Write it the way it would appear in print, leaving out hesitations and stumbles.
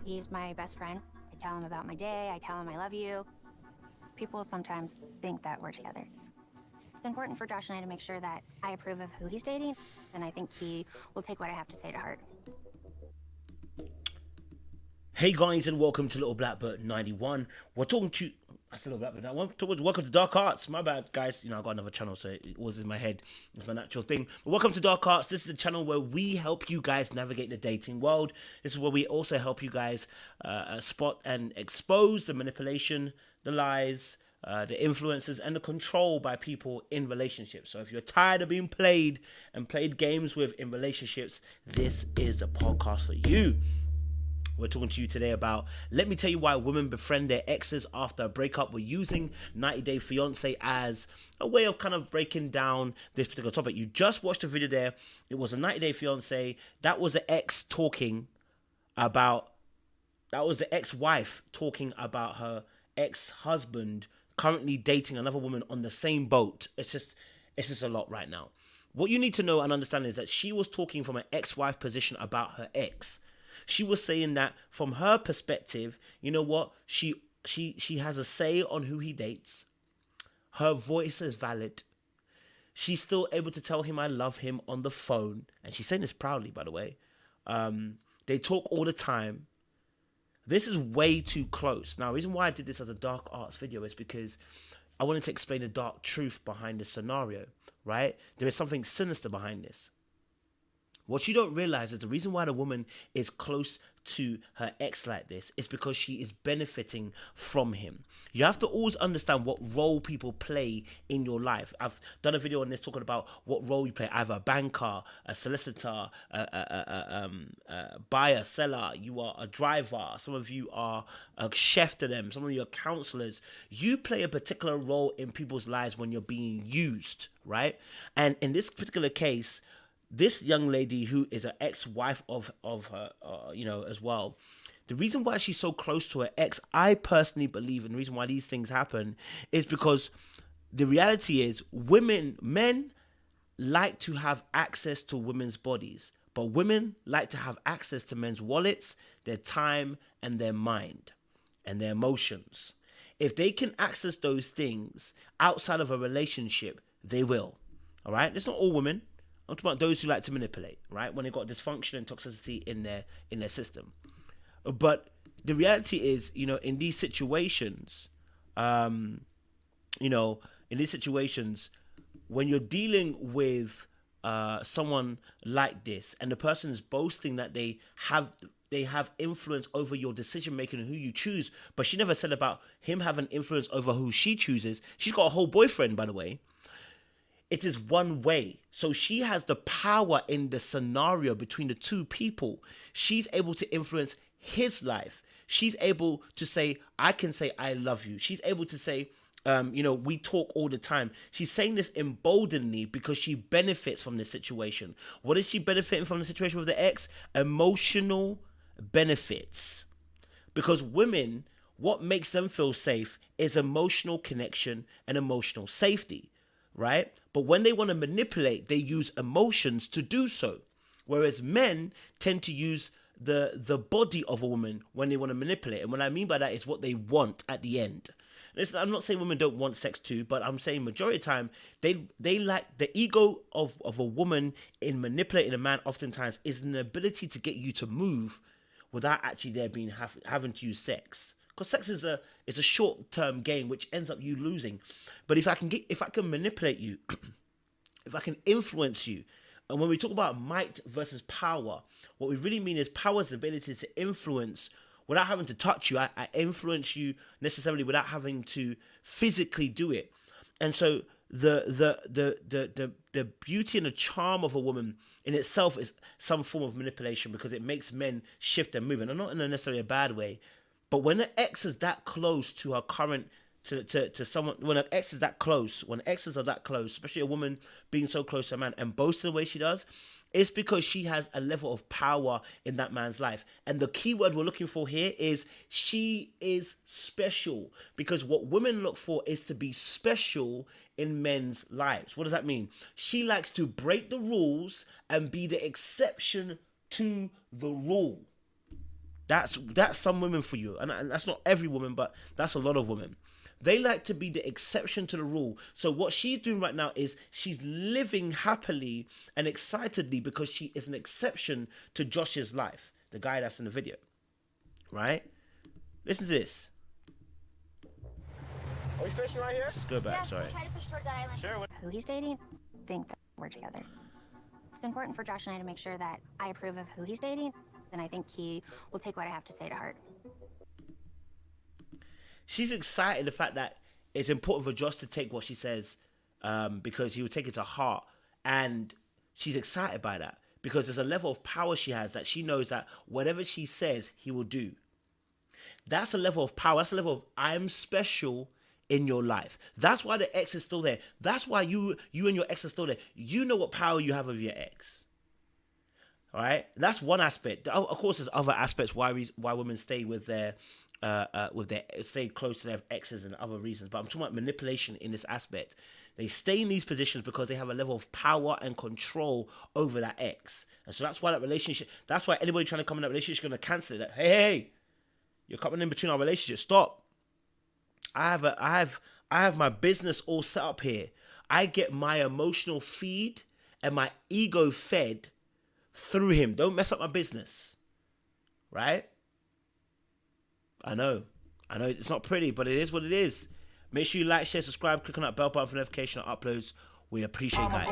He's my best friend. I tell him about my day. I tell him I love you. People sometimes think that we're together. It's important for Josh and I to make sure that I approve of who he's dating, and I think he will take what I have to say to heart. Hey guys, and welcome to Little Blackbird 91. We're talking to I said Little Blackbird 91. Welcome to Dark Arts. My bad, guys. I got another channel, so it was in my head. It's my natural thing. But welcome to Dark Arts. This is the channel where we help you guys navigate the dating world. This is where we also help you guys spot and expose the manipulation, the lies, the influences, and the control by people in relationships. So if you're tired of being played and played games with in relationships, this is the podcast for you. We're talking to you today about, let me tell you why women befriend their exes after a breakup. We're using 90 Day Fiance as a way of kind of breaking down this particular topic. You just watched a video there. It was a 90 Day Fiance. That was an ex talking about, that was the ex-wife talking about her ex-husband currently dating another woman on the same boat. It's just a lot right now. What you need to know and understand is that she was talking from an ex-wife position about her ex. She was saying that from her perspective, you know what? She has a say on who he dates. Her voice is valid. She's still able to tell him I love him on the phone. And she's saying this proudly, by the way. They talk all the time. This is way too close. Now, the reason why I did this as a dark arts video is because I wanted to explain the dark truth behind this scenario, right? There is something sinister behind this. What you don't realize is the reason why the woman is close to her ex like this is because she is benefiting from him. You have to always understand what role people play in your life. I've done a video on this talking about what role you play, either a banker, a solicitor, a buyer, seller, you are a driver, some of you are a chef to them, some of you are counselors. You play a particular role in people's lives when you're being used, right? And in this particular case, this young lady who is an ex-wife of her, as well. The reason why she's so close to her ex, I personally believe, and the reason why these things happen is because the reality is men like to have access to women's bodies, but women like to have access to men's wallets, their time, and their mind, and their emotions. If they can access those things outside of a relationship, they will. All right? It's not all women. I'm talking about those who like to manipulate, right? When they've got dysfunction and toxicity in their system. But the reality is, in these situations, when you're dealing with someone like this, and the person is boasting that they have influence over your decision making and who you choose, but she never said about him having influence over who she chooses. She's got a whole boyfriend, by the way. It is one way. So she has the power in the scenario between the two people. She's able to influence his life. She's able to say, I can say, I love you. She's able to say, we talk all the time. She's saying this emboldeningly because she benefits from this situation. What is she benefiting from the situation with the ex? Emotional benefits. Because women, what makes them feel safe is emotional connection and emotional safety. Right? But when they want to manipulate, they use emotions to do so. Whereas men tend to use the body of a woman when they want to manipulate. And what I mean by that is what they want at the end. Listen, I'm not saying women don't want sex too, but I'm saying majority of the time, they like the ego of a woman in manipulating a man oftentimes is an ability to get you to move without actually there being having to use sex. Because sex is a short-term game which ends up you losing. But if I can manipulate you, if I can influence you, and when we talk about might versus power, what we really mean is power is the ability to influence without having to touch you. I influence you necessarily without having to physically do it. And so the beauty and the charm of a woman in itself is some form of manipulation because it makes men shift and move, and not in a necessarily a bad way. But when an ex is that close to her current, to someone, when an ex is that close, when exes are that close, especially a woman being so close to a man and boasting the way she does, it's because she has a level of power in that man's life. And the key word we're looking for here is she is special. Because what women look for is to be special in men's lives. What does that mean? She likes to break the rules and be the exception to the rule. That's some women for you, and that's not every woman, but that's a lot of women. They like to be the exception to the rule. So what she's doing right now is she's living happily and excitedly because she is an exception to Josh's life, the guy that's in the video, right? Listen to this. Are we fishing right here? Let's go back. Yeah, Sorry. try to fish towards that island. Sure. Who he's dating, think that we're together. It's important for Josh and I to make sure that I approve of who he's dating, and I think he will take what I have to say to heart. She's excited the fact that it's important for Josh to take what she says because he will take it to heart, and she's excited by that because there's a level of power she has that she knows that whatever she says, he will do. That's a level of power. That's a level of I'm special in your life. That's why the ex is still there. That's why you and your ex are still there. You know what power you have over your ex. All right, that's one aspect. Of course, there's other aspects why women stay with their stay close to their exes and other reasons. But I'm talking about manipulation in this aspect. They stay in these positions because they have a level of power and control over that ex, and so that's why that relationship. That's why anybody trying to come in that relationship is going to cancel it. Like, hey, you're coming in between our relationship. Stop. I have my business all set up here. I get my emotional feed and my ego fed through him. Don't mess up my business. Right? I know it's not pretty, but it is what it is. Make sure you like, share, subscribe, click on that bell button for notification of uploads. We appreciate that.